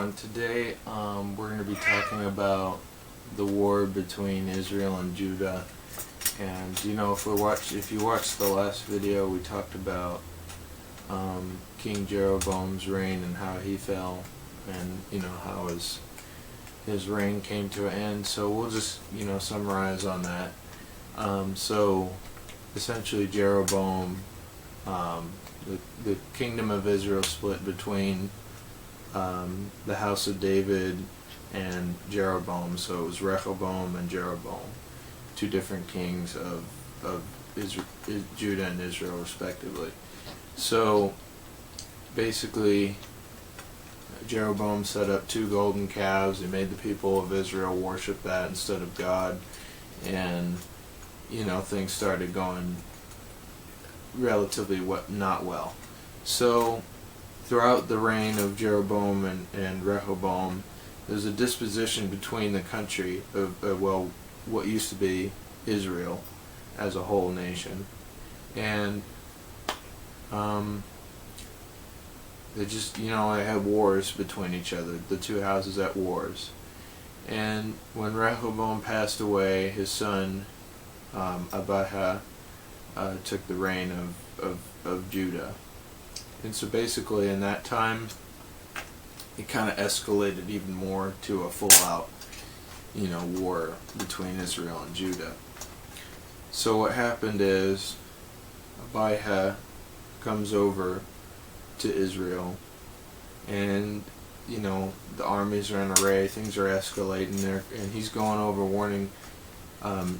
everyone. Today we're going to be talking about the war between Israel and Judah. And if you watched the last video, we talked about King Jeroboam's reign and how he fell, and how his reign came to an end. So we'll just summarize on that. So essentially, Jeroboam, the kingdom of Israel split between the house of David and Jeroboam. So it was Rehoboam and Jeroboam, two different kings of Judah and Israel respectively. So basically, Jeroboam set up two golden calves. He made the people of Israel worship that instead of God, and things started going relatively not well. So throughout the reign of Jeroboam and Rehoboam, there's a disposition between the country of what used to be Israel as a whole nation, and they just they had wars between each other, the two houses at wars. And when Rehoboam passed away, his son Abijah took the reign of Judah. And so basically in that time, it kind of escalated even more to a full-out war between Israel and Judah. So what happened is Abijah comes over to Israel, and the armies are in array, things are escalating there, and he's going over warning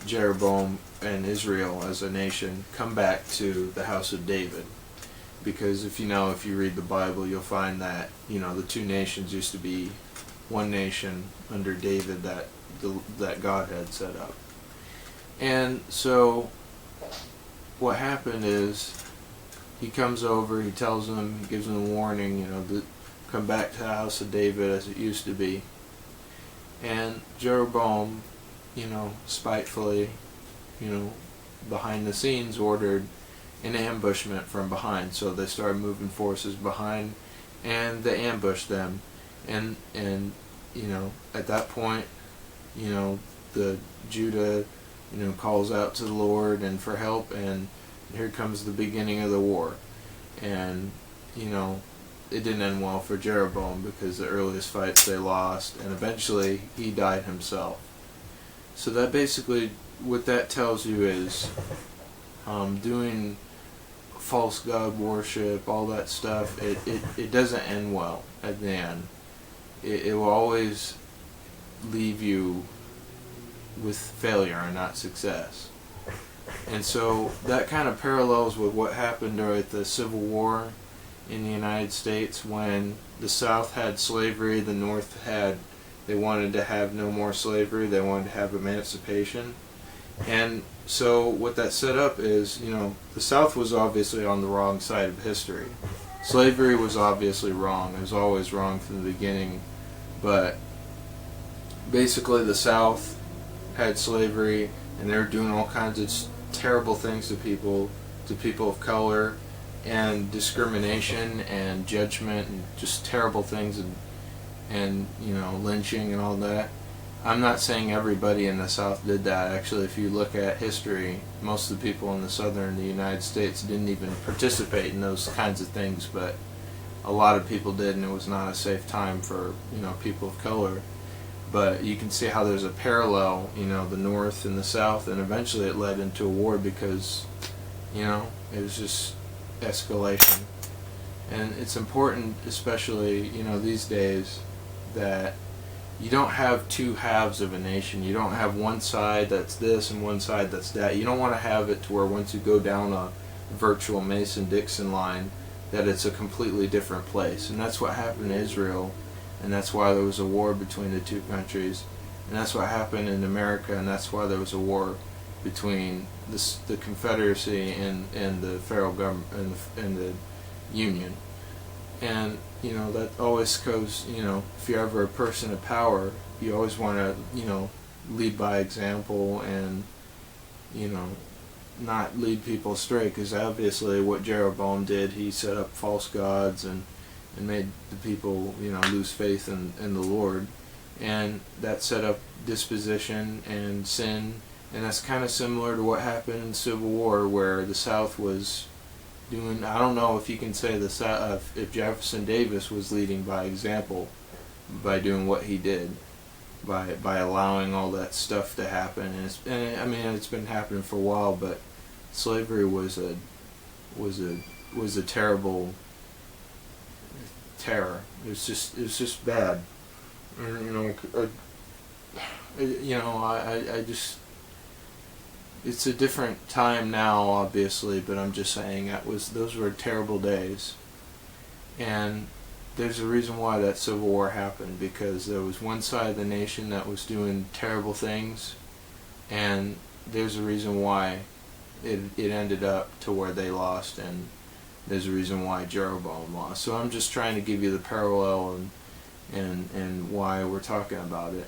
Jeroboam and Israel as a nation, come back to the house of David. Because if you read the Bible, you'll find that the two nations used to be one nation under David that God had set up. And so what happened is, he comes over, he tells them, he gives them a warning, to come back to the house of David as it used to be. And Jeroboam, spitefully, behind the scenes ordered an ambushment from behind. So they started moving forces behind, and they ambushed them. And at that point, the Judah, calls out to the Lord and for help, and here comes the beginning of the war. And it didn't end well for Jeroboam, because the earliest fights they lost, and eventually he died himself. So that basically, what that tells you is, doing false god worship, all that stuff, it doesn't end well at the end. It will always leave you with failure and not success. And so that kind of parallels with what happened during the Civil War in the United States, when the South had slavery, the North they wanted to have no more slavery, they wanted to have emancipation. And so what that set up is, the South was obviously on the wrong side of history. Slavery was obviously wrong. It was always wrong from the beginning. But basically the South had slavery, and they were doing all kinds of terrible things to people of color, and discrimination and judgment, and just terrible things, and lynching and all that. I'm not saying everybody in the South did that. Actually, if you look at history, most of the people in the United States didn't even participate in those kinds of things, but a lot of people did, and it was not a safe time for people of color. But you can see how there's a parallel, the North and the South, and eventually it led into a war, because it was just escalation. And it's important, especially these days, that you don't have two halves of a nation. You don't have one side that's this and one side that's that. You don't want to have it to where once you go down a virtual Mason-Dixon line, that it's a completely different place. And that's what happened to Israel, and that's why there was a war between the two countries. And that's what happened in America, and that's why there was a war between the Confederacy and the federal government and the Union. And that always goes, if you're ever a person of power, you always want to lead by example, and not lead people astray, because obviously what Jeroboam did, he set up false gods, and and made the people, lose faith in the Lord. And that set up disposition and sin. And that's kind of similar to what happened in the Civil War, where the South was doing, I don't know if you can say the South, if Jefferson Davis was leading by example by doing what he did, by allowing all that stuff to happen. And it's been happening for a while, but slavery was a terrible terror. It was just bad. And, I just, it's a different time now, obviously, but I'm just saying those were terrible days. And there's a reason why that Civil War happened, because there was one side of the nation that was doing terrible things, and there's a reason why it ended up to where they lost, and there's a reason why Jeroboam lost. So I'm just trying to give you the parallel and why we're talking about it.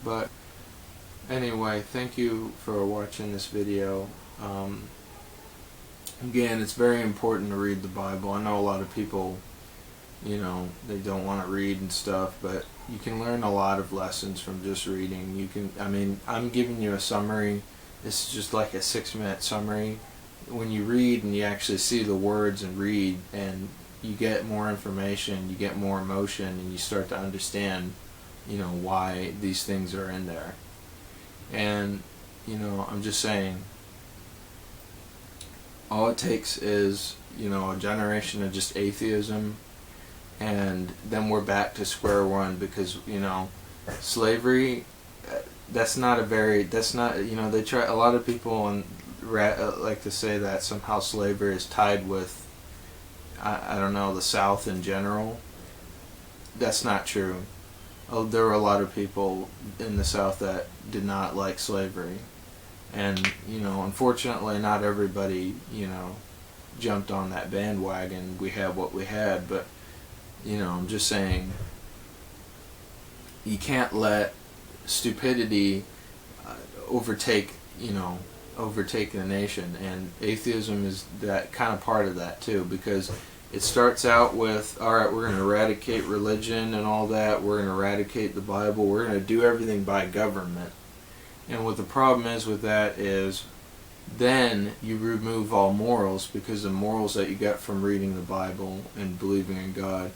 But anyway, thank you for watching this video. Again, it's very important to read the Bible. I know a lot of people, they don't want to read and stuff, but you can learn a lot of lessons from just reading. I'm giving you a summary. This is just like a 6-minute summary. When you read and you actually see the words and read, and you get more information, you get more emotion, and you start to understand, why these things are in there. And, I'm just saying, all it takes is, a generation of just atheism, and then we're back to square one, because, slavery, they try, a lot of people like to say that somehow slavery is tied with, I don't know, the South in general. That's not true. There were a lot of people in the South that did not like slavery, and unfortunately not everybody jumped on that bandwagon. We had what we had, but I'm just saying, you can't let stupidity overtake the nation, and atheism is that kind of part of that too, because it starts out with, alright, we're going to eradicate religion and all that, we're going to eradicate the Bible, we're going to do everything by government. And what the problem is with that is, then you remove all morals, because the morals that you got from reading the Bible and believing in God.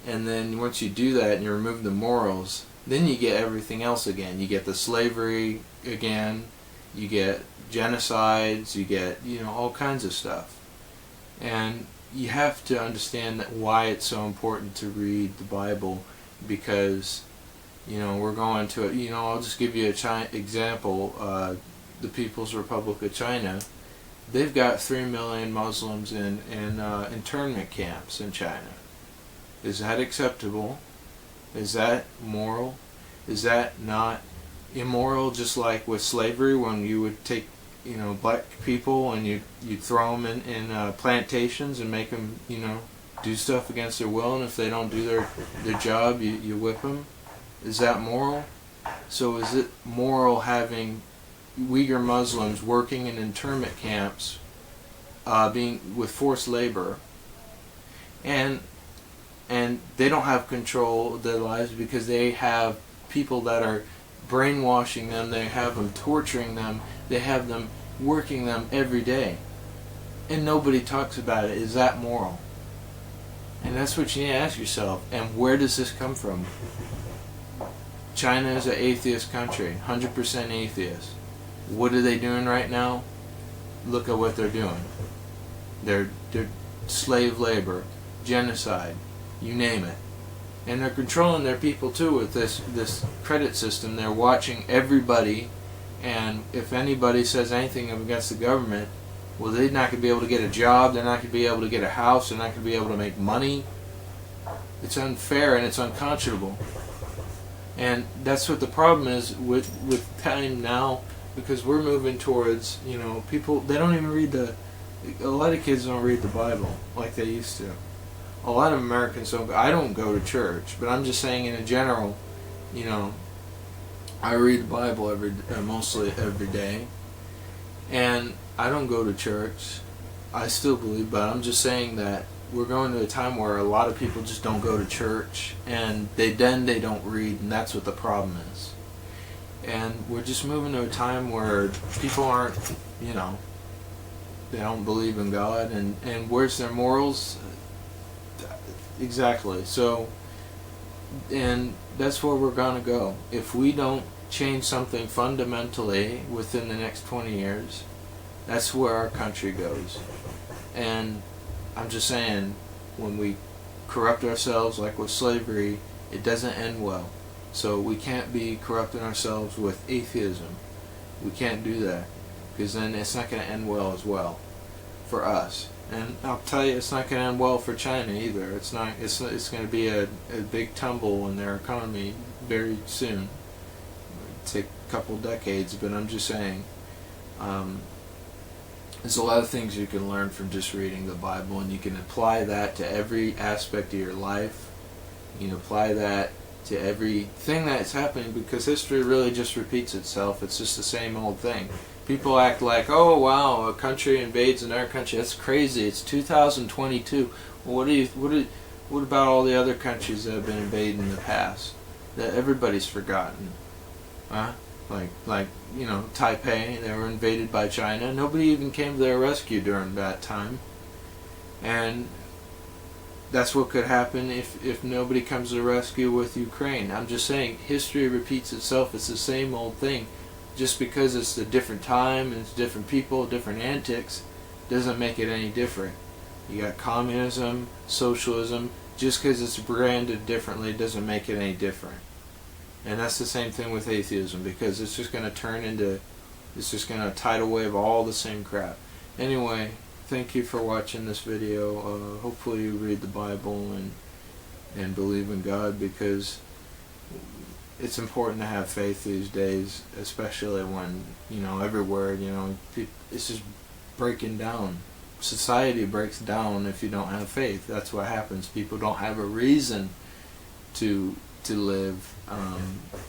And then once you do that and you remove the morals, then you get everything else again. You get the slavery again, you get genocides, you get, all kinds of stuff. And you have to understand why it's so important to read the Bible, because, we're going to it. I'll just give you an example. The People's Republic of China, they've got 3 million Muslims in internment camps in China. Is that acceptable? Is that moral? Is that not immoral? Just like with slavery, when you would take black people and you throw them in plantations and make them do stuff against their will, and if they don't do their job, you whip them. Is that moral? So is it moral having Uyghur Muslims working in internment camps, being with forced labor, and they don't have control of their lives because they have people that are brainwashing them, they have them torturing them, they have them working them every day, and nobody talks about it? Is that moral? And that's what you need to ask yourself. And where does this come from? China is an atheist country, 100% atheist. What are they doing right now? Look at what they're doing. They're slave labor, genocide, you name it. And they're controlling their people too with this credit system. They're watching everybody, and if anybody says anything against the government, well, they're not going to be able to get a job, they're not going to be able to get a house, they're not going to be able to make money. It's unfair and it's unconscionable. And that's what the problem is with time now, because we're moving towards, people, they don't even read a lot of kids don't read the Bible like they used to. A lot of Americans don't. I don't go to church, but I'm just saying in a general, I read the Bible mostly every day, and I don't go to church. I still believe, but I'm just saying that we're going to a time where a lot of people just don't go to church, and they don't read, and that's what the problem is. And we're just moving to a time where people aren't, you know, they don't believe in God, and where's their morals? Exactly. So, and that's where we're going to go. If we don't change something fundamentally within the next 20 years, that's where our country goes. And I'm just saying, when we corrupt ourselves like with slavery, it doesn't end well. So we can't be corrupting ourselves with atheism. We can't do that, because then it's not going to end well as well for us. And I'll tell you, it's not going to end well for China either. It's not. It's going to be a big tumble in their economy very soon. It'll take a couple decades, but I'm just saying. There's a lot of things you can learn from just reading the Bible, and you can apply that to every aspect of your life. You can apply that to everything that's happening, because history really just repeats itself. It's just the same old thing. People act like, oh wow, a country invades another country. That's crazy. It's 2022. Well, what about all the other countries that have been invaded in the past that everybody's forgotten? Huh? Like you know, Taipei, they were invaded by China. Nobody even came to their rescue during that time. And that's what could happen if nobody comes to the rescue with Ukraine. I'm just saying, history repeats itself. It's the same old thing. Just because it's a different time and it's different people, different antics, doesn't make it any different. You got communism, socialism. Just because it's branded differently doesn't make it any different. And that's the same thing with atheism, because it's just going to turn into, it's just going to tidal wave all the same crap. Anyway, thank you for watching this video. Hopefully you read the Bible and believe in God, because it's important to have faith these days, especially when, you know, everywhere, you know, it's just breaking down. Society breaks down if you don't have faith. That's what happens. People don't have a reason to live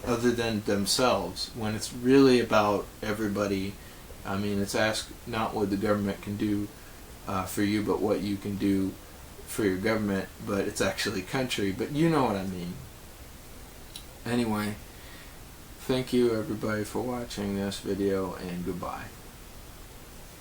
other than themselves, when it's really about everybody. I mean, it's asked not what the government can do for you, but what you can do for your government. But it's actually country, but you know what I mean. Anyway, thank you everybody for watching this video, and goodbye.